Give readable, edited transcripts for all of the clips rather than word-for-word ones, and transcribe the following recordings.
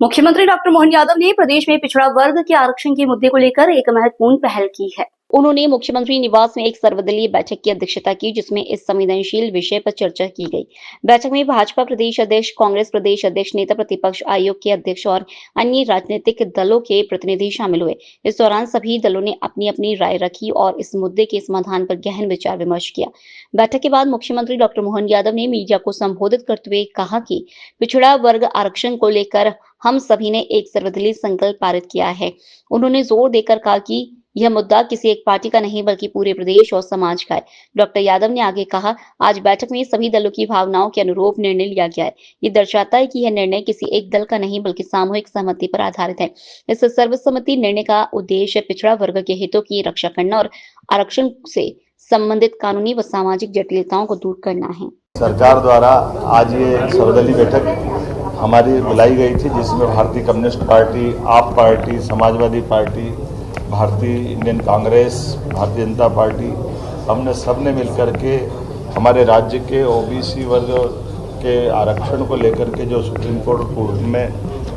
मुख्यमंत्री डॉक्टर मोहन यादव ने प्रदेश में पिछड़ा वर्ग के आरक्षण के मुद्दे को लेकर एक महत्वपूर्ण पहल की है। उन्होंने मुख्यमंत्री निवास में एक सर्वदलीय बैठक की अध्यक्षता की, जिसमें इस संवेदनशील विषय पर चर्चा की गई। बैठक में भाजपा प्रदेश अध्यक्ष, कांग्रेस प्रदेश अध्यक्ष, नेता प्रतिपक्ष आयोग के अध्यक्ष और अन्य राजनीतिक दलों के प्रतिनिधि शामिल हुए। इस दौरान सभी दलों ने अपनी अपनी राय रखी और इस मुद्दे के समाधान पर गहन विचार विमर्श किया। बैठक के बाद मुख्यमंत्री डॉक्टर मोहन यादव ने मीडिया को संबोधित करते हुए कहा कि पिछड़ा वर्ग आरक्षण को लेकर हम सभी ने एक सर्वदलीय संकल्प पारित किया है। उन्होंने जोर देकर कहा कि यह मुद्दा किसी एक पार्टी का नहीं बल्कि पूरे प्रदेश और समाज का है। डॉक्टर यादव ने आगे कहा, आज बैठक में सभी दलों की भावनाओं के अनुरूप निर्णय लिया गया है। ये दर्शाता है कि यह निर्णय किसी एक दल का नहीं बल्कि सामूहिक सहमति पर आधारित है। इस सर्वसम्मति निर्णय का उद्देश्य पिछड़ा वर्ग के हितों की रक्षा करना और आरक्षण से संबंधित कानूनी व सामाजिक जटिलताओं को दूर करना है। सरकार द्वारा आज ये सर्वदलीय बैठक हमारी बुलाई गई थी, जिसमें भारतीय कम्युनिस्ट पार्टी, आप पार्टी, समाजवादी पार्टी, भारतीय इंडियन कांग्रेस, भारतीय जनता पार्टी, हमने सबने मिलकर के हमारे राज्य के ओबीसी वर्ग के आरक्षण को लेकर के जो सुप्रीम कोर्ट में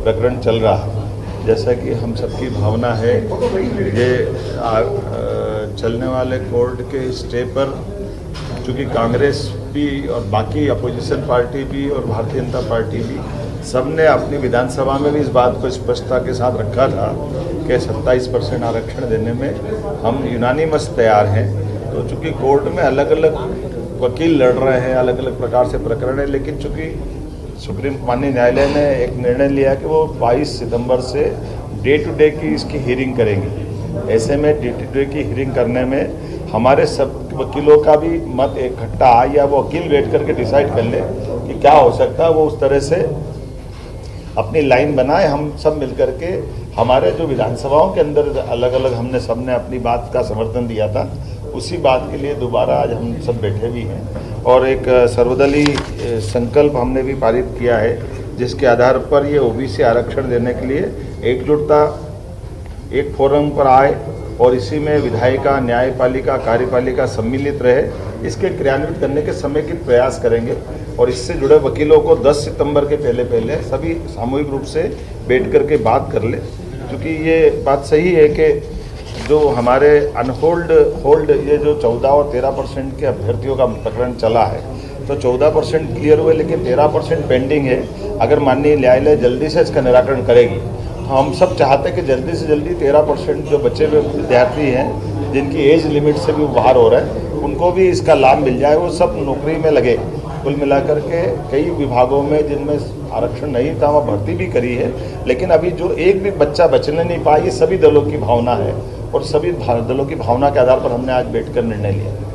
प्रकरण चल रहा है, जैसा कि हम सबकी भावना है, ये चलने वाले कोर्ट के स्टे पर चूँकि कांग्रेस भी और बाकी अपोजिशन पार्टी भी और भारतीय जनता पार्टी भी सबने अपनी विधानसभा में भी इस बात को स्पष्टता के साथ रखा था कि 27% आरक्षण देने में हम यूनानिमस तैयार हैं। तो चूँकि कोर्ट में अलग अलग वकील लड़ रहे हैं, अलग अलग प्रकार से प्रकरण है, लेकिन चूँकि सुप्रीम माननीय न्यायालय ने एक निर्णय लिया कि वो 22 सितंबर से डे टू डे की इसकी हियरिंग करेंगे। ऐसे में डे टू डे की हियरिंग करने में हमारे सब वकीलों का भी मत इकट्ठा आए या वो वकील बैठ करके डिसाइड कर ले कि क्या हो सकता है, वो उस तरह से अपनी लाइन बनाए। हम सब मिलकर के हमारे जो विधानसभाओं के अंदर अलग अलग हमने सबने अपनी बात का समर्थन दिया था, उसी बात के लिए दोबारा आज हम सब बैठे भी हैं और एक सर्वदलीय संकल्प हमने भी पारित किया है, जिसके आधार पर ये ओबीसी आरक्षण देने के लिए एकजुटता एक फोरम पर आए और इसी में विधायिका, न्यायपालिका, कार्यपालिका सम्मिलित रहे। इसके क्रियान्वित करने के समय के प्रयास करेंगे और इससे जुड़े वकीलों को 10 सितंबर के पहले सभी सामूहिक रूप से बैठ कर के बात कर ले, क्योंकि ये बात सही है कि जो हमारे होल्ड ये जो 14 और 13% के अभ्यर्थियों का प्रकरण चला है, तो 14% क्लियर हुए लेकिन 13% पेंडिंग है। अगर माननीय न्यायालय जल्दी से इसका निराकरण करेगी तो हम सब चाहते हैं कि जल्दी से जल्दी 13% जो बचे हुए विद्यार्थी हैं, जिनकी एज लिमिट से भी बाहर हो रहा है, उनको भी इसका लाभ मिल जाए, वो सब नौकरी में लगे। कुल मिलाकर के कई विभागों में जिनमें आरक्षण नहीं था वहाँ भर्ती भी करी है, लेकिन अभी जो एक भी बच्चा बचने नहीं पाया, ये सभी दलों की भावना है और सभी दलों की भावना के आधार पर हमने आज बैठकर निर्णय लिया।